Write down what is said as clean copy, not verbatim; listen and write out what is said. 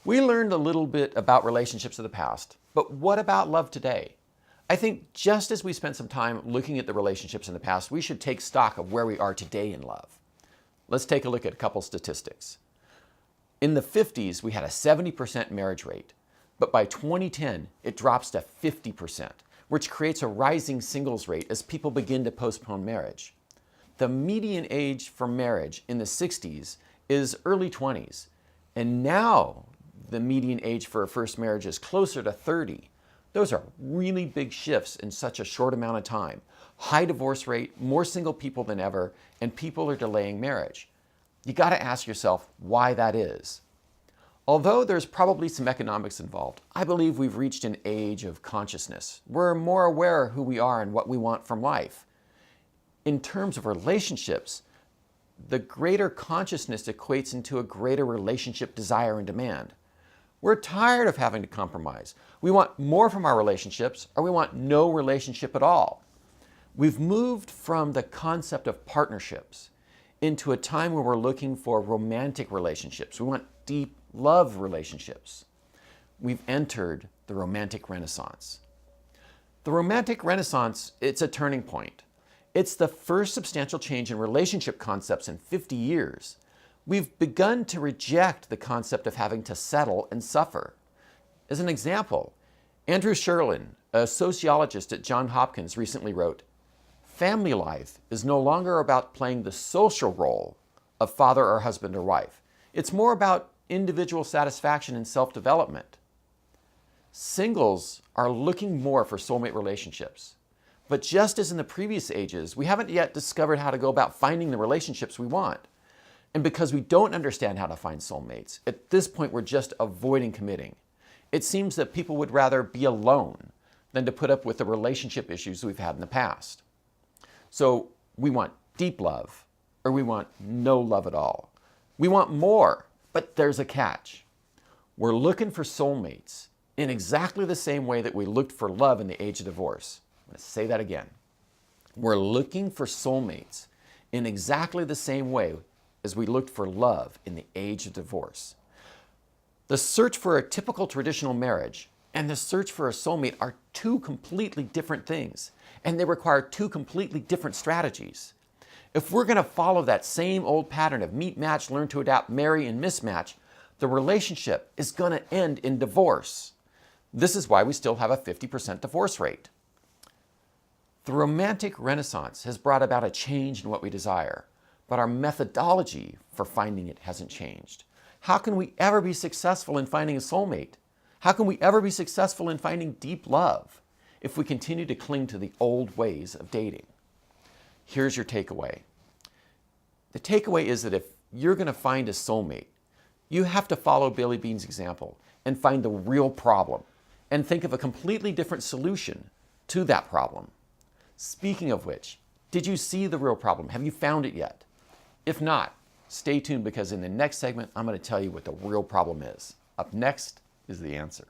We learned a little bit about relationships of the past, but what about love today? I think just as we spent some time looking at the relationships in the past, we should take stock of where we are today in love. Let's take a look at a couple statistics. In the 50s, we had a 70% marriage rate, but by 2010, it drops to 50%, which creates a rising singles rate as people begin to postpone marriage. The median age for marriage in the 60s is early 20s, and now the median age for a first marriage is closer to 30. Those are really big shifts in such a short amount of time. High divorce rate, more single people than ever, and people are delaying marriage. You got to ask yourself why that is. Although there's probably some economics involved, I believe we've reached an age of consciousness. We're more aware of who we are and what we want from life. In terms of relationships, the greater consciousness equates into a greater relationship desire and demand. We're tired of having to compromise. We want more from our relationships, or we want no relationship at all. We've moved from the concept of partnerships into a time where we're looking for romantic relationships. We want deep love relationships. We've entered the romantic renaissance. The romantic renaissance, it's a turning point. It's the first substantial change in relationship concepts in 50 years. We've begun to reject the concept of having to settle and suffer. As an example, Andrew Sherlin, a sociologist at Johns Hopkins, recently wrote, "Family life is no longer about playing the social role of father or husband or wife. It's more about individual satisfaction and self-development." Singles are looking more for soulmate relationships. But just as in the previous ages, we haven't yet discovered how to go about finding the relationships we want. And because we don't understand how to find soulmates, at this point we're just avoiding committing. It seems that people would rather be alone than to put up with the relationship issues we've had in the past. So we want deep love, or we want no love at all. We want more, but there's a catch. We're looking for soulmates in exactly the same way that we looked for love in the age of divorce. I'm going to say that again. We're looking for soulmates in exactly the same way as we looked for love in the age of divorce. The search for a typical traditional marriage and the search for a soulmate are two completely different things, and they require two completely different strategies. If we're going to follow that same old pattern of meet, match, learn to adapt, marry, and mismatch, the relationship is going to end in divorce. This is why we still have a 50% divorce rate. The romantic renaissance has brought about a change in what we desire, but our methodology for finding it hasn't changed. How can we ever be successful in finding a soulmate? How can we ever be successful in finding deep love if we continue to cling to the old ways of dating? Here's your takeaway. The takeaway is that if you're going to find a soulmate, you have to follow Billy Bean's example and find the real problem and think of a completely different solution to that problem. Speaking of which, did you see the real problem? Have you found it yet? If not, stay tuned because in the next segment, I'm going to tell you what the real problem is. Up next is the answer.